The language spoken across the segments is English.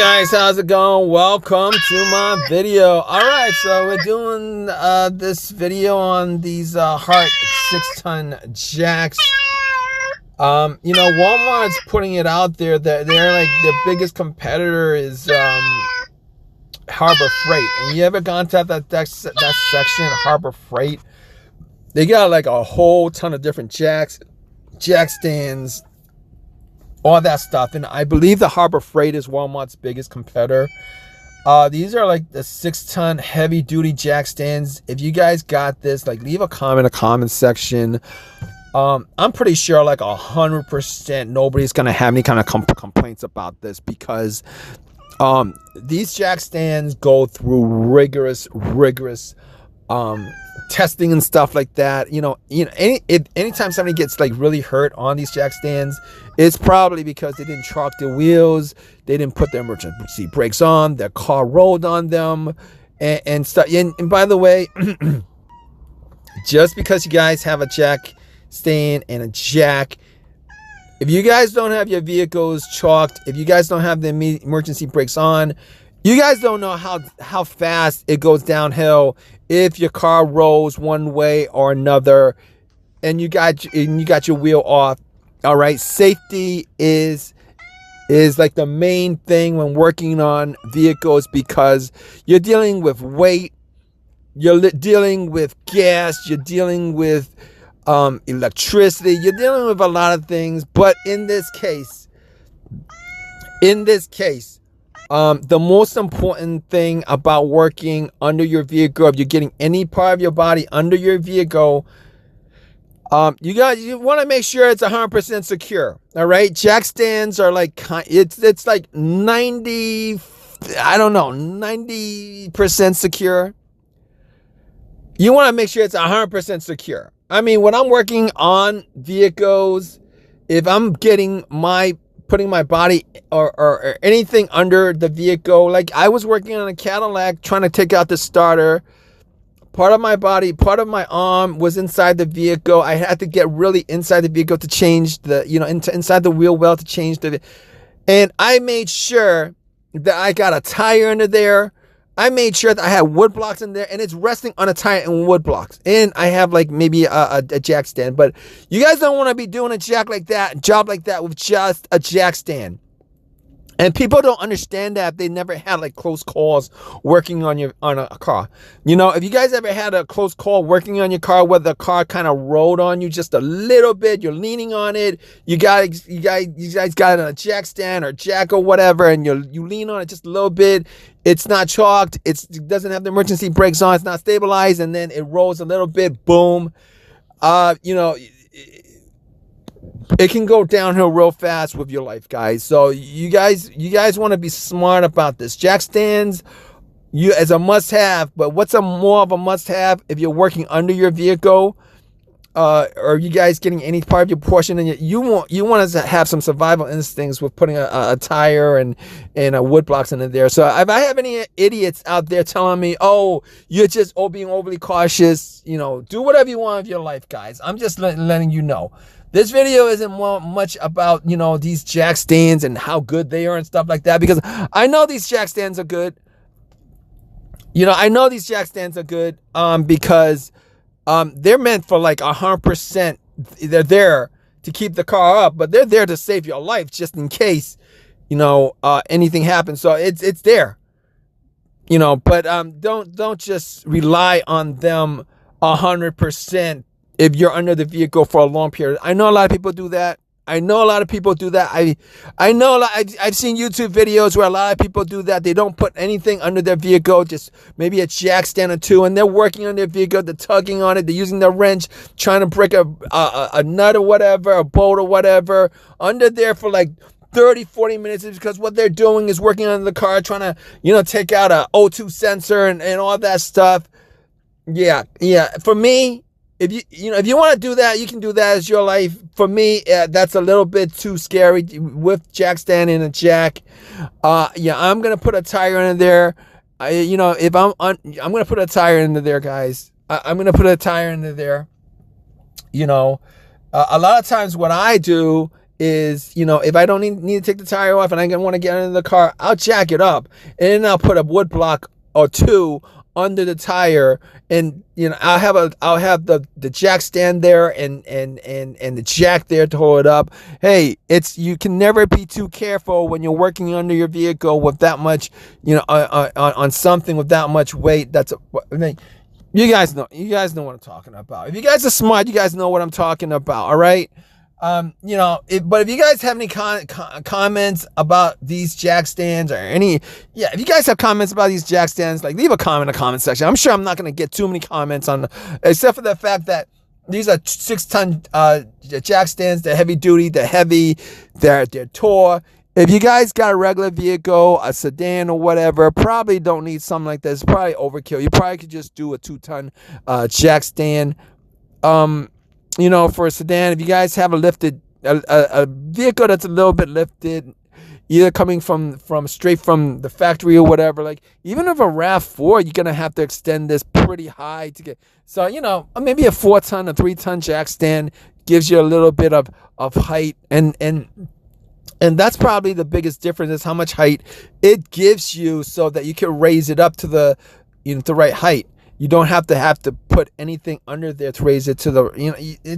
guys, how's it going? Welcome to my video. All right, so we're doing this video on these Hart 6-ton jacks. Walmart's putting it out there that they're like their biggest competitor is Harbor Freight. And you ever gone to that section, Harbor Freight? They got like a whole ton of different jack stands, all that stuff. And I believe the Harbor Freight is Walmart's biggest competitor. These are like the 6-ton heavy duty jack stands. If you guys got this, like, leave a comment in the comment section. I'm pretty sure like 100% nobody's gonna have any kind of complaints about this, because these jack stands go through rigorous testing and stuff like that. Anytime somebody gets like really hurt on these jack stands, it's probably because they didn't chalk their wheels, they didn't put their emergency brakes on, their car rolled on them, and stuff. And by the way, just because you guys have a jack stand and a jack, if you guys don't have your vehicles chalked, if you guys don't have the emergency brakes on, you guys don't know how fast it goes downhill if your car rolls one way or another and you got your wheel off. All right, safety is like the main thing when working on vehicles, because you're dealing with weight, you're dealing with gas, you're dealing with electricity, you're dealing with a lot of things. But in this case, the most important thing about working under your vehicle, if you're getting any part of your body under your vehicle, you want to make sure it's 100% secure. All right, jack stands are like, it's like 90% secure. You want to make sure it's 100% secure. I mean, when I'm working on vehicles, if I'm putting my body or anything under the vehicle, like I was working on a Cadillac trying to take out the starter, part of my body, part of my arm was inside the vehicle. I had to get really inside the vehicle to change inside the wheel well to change and I made sure that I got a tire under there. I made sure that I had wood blocks in there, and it's resting on a tire and wood blocks. And I have like maybe a jack stand. But you guys don't want to be doing a job like that with just a jack stand. And people don't understand that. They never had like close calls working on a car. If you guys ever had a close call working on your car where the car kind of rolled on you just a little bit, you're leaning on it, you guys got it on a jack stand or jack or whatever, and you lean on it just a little bit, it's not chalked, it doesn't have the emergency brakes on, it's not stabilized, and then it rolls a little bit, boom. It can go downhill real fast with your life, guys. So you guys want to be smart about this. Jack stands, as a must-have, but what's more of a must-have if you're working under your vehicle, or you guys getting any part of your portion, and you want to have some survival instincts with putting a tire and a wood blocks in there. So if I have any idiots out there telling me, oh, you're just being overly cautious, do whatever you want with your life, guys. I'm just letting you know. This video isn't much about, these jack stands and how good they are and stuff like that, because I know these jack stands are good. Because they're meant for like 100%. They're there to keep the car up, but they're there to save your life just in case, anything happens. So it's there, but don't just rely on them 100%. If you're under the vehicle for a long period. I know a lot of people do that. I know I've seen YouTube videos where a lot of people do that. They don't put anything under their vehicle, just maybe a jack stand or two, and they're working on their vehicle, they're tugging on it, they're using their wrench, trying to break a nut or whatever, a bolt or whatever, under there for like 30-40 minutes, because what they're doing is working on the car, trying to, take out a O2 sensor and all that stuff. Yeah. For me, if you want to do that, you can do that as your life. For me, that's a little bit too scary with jack stand and a jack. I'm gonna put a tire in there. I'm gonna put a tire into there, guys. I'm gonna put a tire into there. A lot of times what I do is, you know, if I don't need to take the tire off and I want to get into the car, I'll jack it up and then I'll put a wood block or two under the tire, and you know, I'll have the jack stand there and the jack there to hold it up. Hey, you can never be too careful when you're working under your vehicle with that much, you know, on something with that much weight. I mean, you guys know what I'm talking about. If you guys are smart, you guys know what I'm talking about. All right. You know, but if you guys have any comments about these jack stands or if you guys have comments about these jack stands, like leave a comment in the comment section. I'm sure I'm not going to get too many comments except for the fact that these are 6-ton jack stands. They're heavy duty. They're heavy. They're tall. If you guys got a regular vehicle, a sedan or whatever, probably don't need something like this. Probably overkill. You probably could just do a 2-ton jack stand. You know, for a sedan, if you guys have a vehicle that's a little bit lifted, either coming from straight from the factory or whatever, like even if a RAV4, you're gonna have to extend this pretty high to get. So you know, maybe a 4-ton, a 3-ton jack stand gives you a little bit of height, and that's probably the biggest difference is how much height it gives you, so that you can raise it up to the right height. You don't have to put anything under there to raise it to the, you know,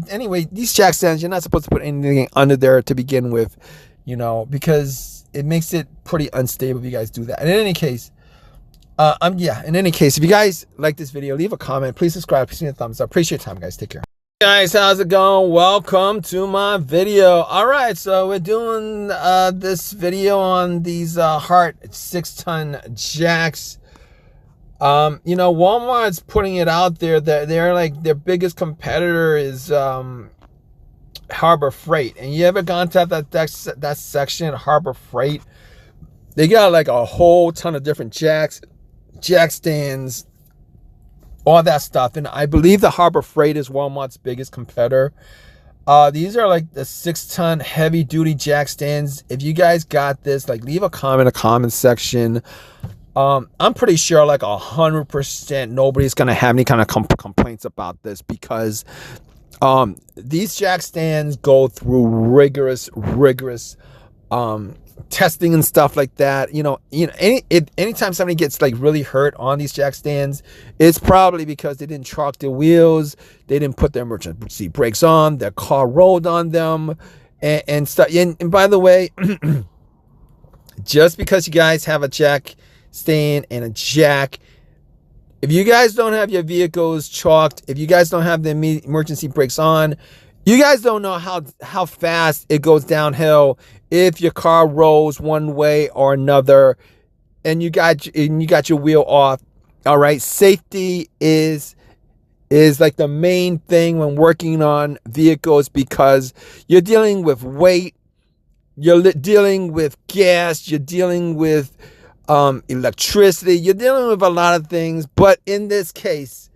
anyway, these jack stands, you're not supposed to put anything under there to begin with, you know, because it makes it pretty unstable if you guys do that. And in any case, if you guys like this video, leave a comment, please subscribe, please give me a thumbs up. Appreciate your time, guys. Take care. Hey guys, how's it going? Welcome to my video. All right, so we're doing this video on these Hart 6-ton jacks. You know, Walmart's putting it out there that they're like, their biggest competitor is Harbor Freight. And you ever gone to that section, Harbor Freight? They got like a whole ton of different jack stands, all that stuff. And I believe the Harbor Freight is Walmart's biggest competitor. These are like the 6-ton heavy duty jack stands. If you guys got this, like leave a comment in the comment section. I'm pretty sure like 100% nobody's going to have any kind of complaints about this, because these jack stands go through rigorous testing and stuff like that. You know, anytime somebody gets like really hurt on these jack stands, it's probably because they didn't chalk their wheels, they didn't put their emergency brakes on, their car rolled on them and stuff. And by the way, just because you guys have a jack stand and a jack, if you guys don't have your vehicles chalked, if you guys don't have the emergency brakes on, you guys don't know how fast it goes downhill if your car rolls one way or another and you got your wheel off. All right, safety is like the main thing when working on vehicles, because you're dealing with weight, you're dealing with gas, you're dealing with electricity, you're dealing with a lot of things. But in this case,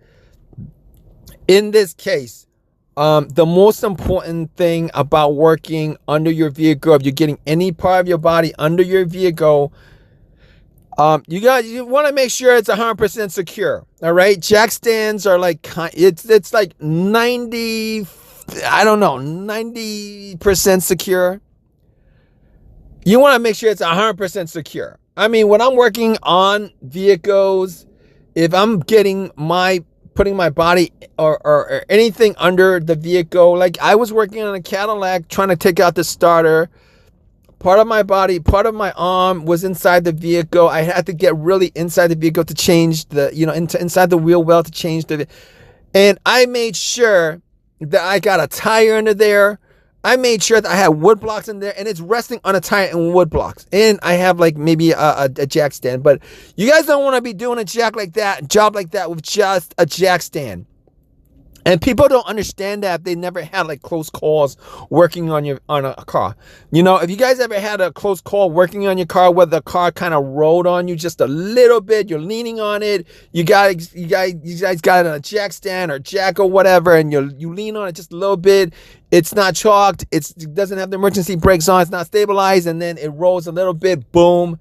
the most important thing about working under your vehicle, if you're getting any part of your body under your vehicle, you want to make sure it's 100% secure. All right, jack stands are like, it's like 90% secure. You want to make sure it's 100% secure. I mean, when I'm working on vehicles, if I'm putting my body or anything under the vehicle, like I was working on a Cadillac trying to take out the starter, part of my body, part of my arm was inside the vehicle. I had to get really inside the vehicle to change the, inside the wheel well to change and I made sure that I got a tire under there. I made sure that I had wood blocks in there, and it's resting on a tire and wood blocks. And I have like maybe a jack stand. But you guys don't want to be doing a job like that with just a jack stand. And people don't understand that if they never had like close calls working on a car. You know, if you guys ever had a close call working on your car where the car kind of rolled on you just a little bit, you're leaning on it, you guys got it on a jack stand or jack or whatever, and you lean on it just a little bit, it's not chalked, it doesn't have the emergency brakes on, it's not stabilized, and then it rolls a little bit, boom.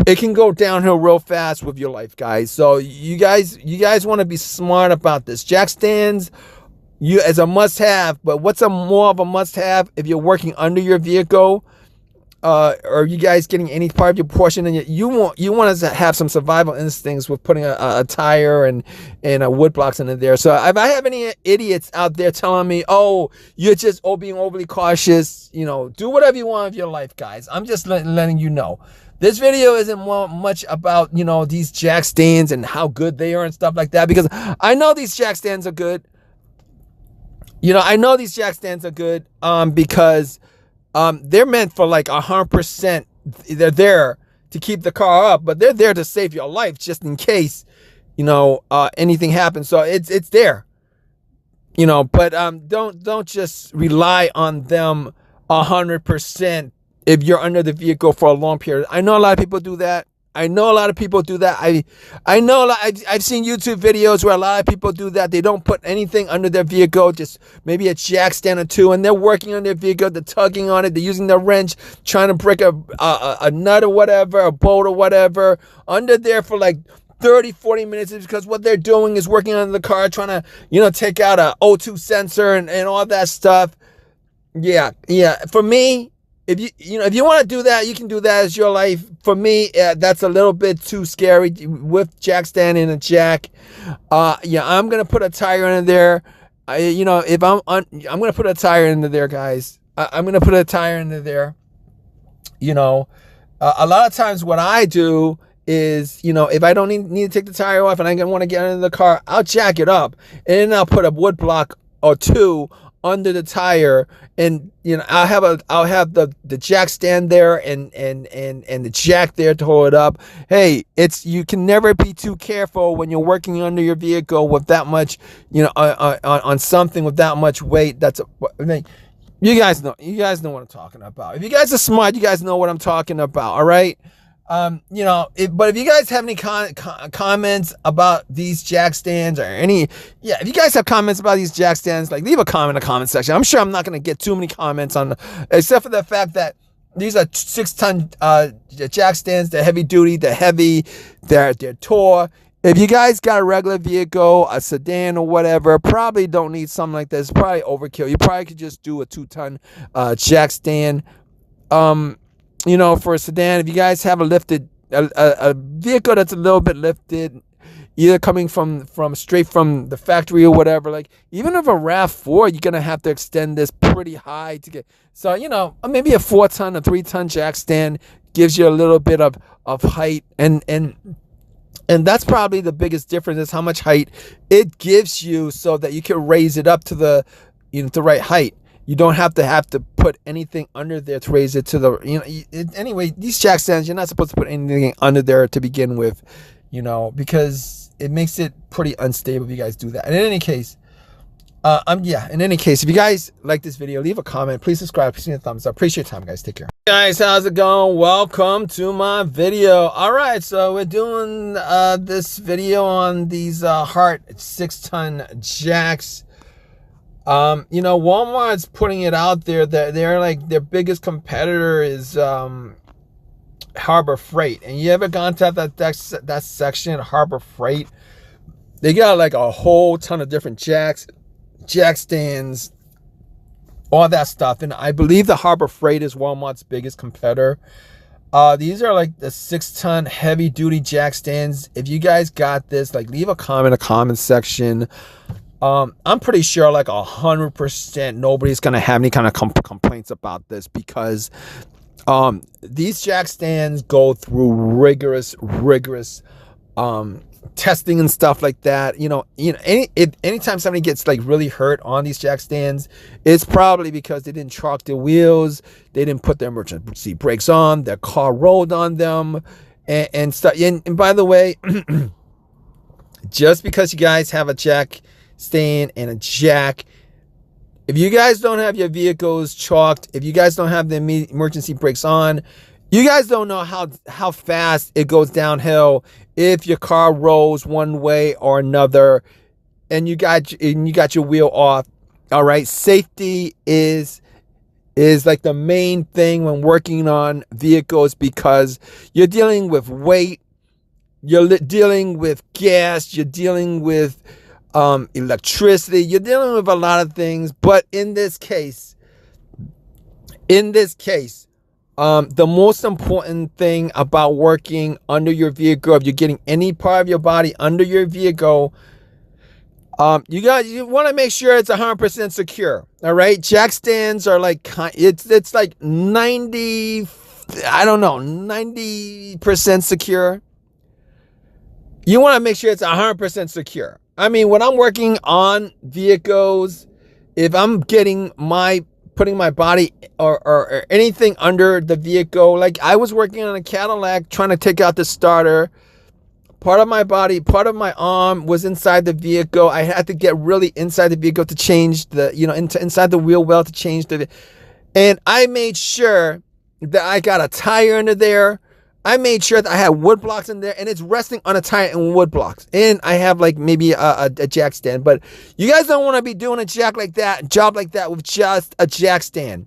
It can go downhill real fast with your life, guys. So you guys want to be smart about this. Jack stands, you as a must-have. But what's a more of a must-have if you're working under your vehicle? Or you guys getting any part of your portion, and you want to have some survival instincts with putting a tire and a wood blocks in there. So if I have any idiots out there telling me, oh, you're just being overly cautious, do whatever you want with your life, guys. I'm just letting you know. This video isn't much about, these jack stands and how good they are and stuff like that, because I know these jack stands are good. I know these jack stands are good because they're meant for like 100%. They're there to keep the car up, but they're there to save your life just in case, anything happens. So it's there, but don't just rely on them 100% if you're under the vehicle for a long period. I know a lot of people do that. I know I've seen YouTube videos where a lot of people do that. They don't put anything under their vehicle, just maybe a jack stand or two, and they're working on their vehicle, they're tugging on it, they're using their wrench, trying to break a nut or whatever, a bolt or whatever, under there for like 30-40 minutes, because what they're doing is working on the car, trying to, take out a O2 sensor and all that stuff. Yeah. For me, if you want to do that, you can do that as your life. For me, that's a little bit too scary with jack stand and a jack. I'm gonna put a tire in there. If I'm gonna put a tire into there, guys. I'm gonna put a tire into there. A lot of times what I do is, if I don't need to take the tire off and I want to get into the car, I'll jack it up and then I'll put a wood block or two under the tire, and I'll have the jack stand there and the jack there to hold it up. Hey, you can never be too careful when you're working under your vehicle with that much, on something with that much weight. You guys know what I'm talking about. If you guys are smart, you guys know what I'm talking about. All right. But if you guys have any comments about these jack stands or if you guys have comments about these jack stands, like leave a comment in the comment section. I'm sure I'm not going to get too many comments except for the fact that these are 6-ton jack stands. They're heavy duty. They're heavy. They're tall. If you guys got a regular vehicle, a sedan or whatever, probably don't need something like this. Probably overkill. You probably could just do a 2-ton jack stand. For a sedan, if you guys have a vehicle that's a little bit lifted, either coming from straight from the factory or whatever, like even if a RAV4, you're gonna have to extend this pretty high to get. So maybe a 4-ton or 3-ton jack stand gives you a little bit of height, and that's probably the biggest difference is how much height it gives you, so that you can raise it up to the right height. You don't have to put anything under there to raise it to the, anyway, these jack stands, you're not supposed to put anything under there to begin with, because it makes it pretty unstable if you guys do that. And in any case, if you guys like this video, leave a comment, please subscribe, please give me a thumbs up. Appreciate your time, guys. Take care. Hey guys, how's it going? Welcome to my video. All right, so we're doing this video on these Hart 6-ton jacks. Walmart's putting it out there that they're like, their biggest competitor is Harbor Freight. And you ever gone to that section, Harbor Freight? They got like a whole ton of different jack stands, all that stuff. And I believe the Harbor Freight is Walmart's biggest competitor. These are like the 6-ton heavy duty jack stands. If you guys got this, like leave a comment in the comment section. I'm pretty sure like 100% nobody's going to have any kind of complaints about this, because these jack stands go through rigorous testing and stuff like that. Anytime somebody gets like really hurt on these jack stands, it's probably because they didn't chalk their wheels, they didn't put their emergency brakes on, their car rolled on them and stuff. And by the way, just because you guys have a jack stand and a jack, if you guys don't have your vehicles chalked, if you guys don't have the emergency brakes on, you guys don't know how fast it goes downhill if your car rolls one way or another and you got your wheel off. All right, safety is like the main thing when working on vehicles, because you're dealing with weight, you're dealing with gas, you're dealing with electricity. You're dealing with a lot of things, but in this case, the most important thing about working under your vehicle, if you're getting any part of your body under your vehicle, you want to make sure it's 100% secure. All right, jack stands are like it's like 90% secure. You want to make sure it's 100% secure. I mean, when I'm working on vehicles, if I'm putting my body or anything under the vehicle, like I was working on a Cadillac trying to take out the starter. Part of my body, part of my arm was inside the vehicle. I had to get really inside the vehicle to change inside the wheel well to change and I made sure that I got a tire under there. I made sure that I had wood blocks in there and it's resting on a tire and wood blocks. And I have like maybe a jack stand, but you guys don't want to be doing a job like that with just a jack stand.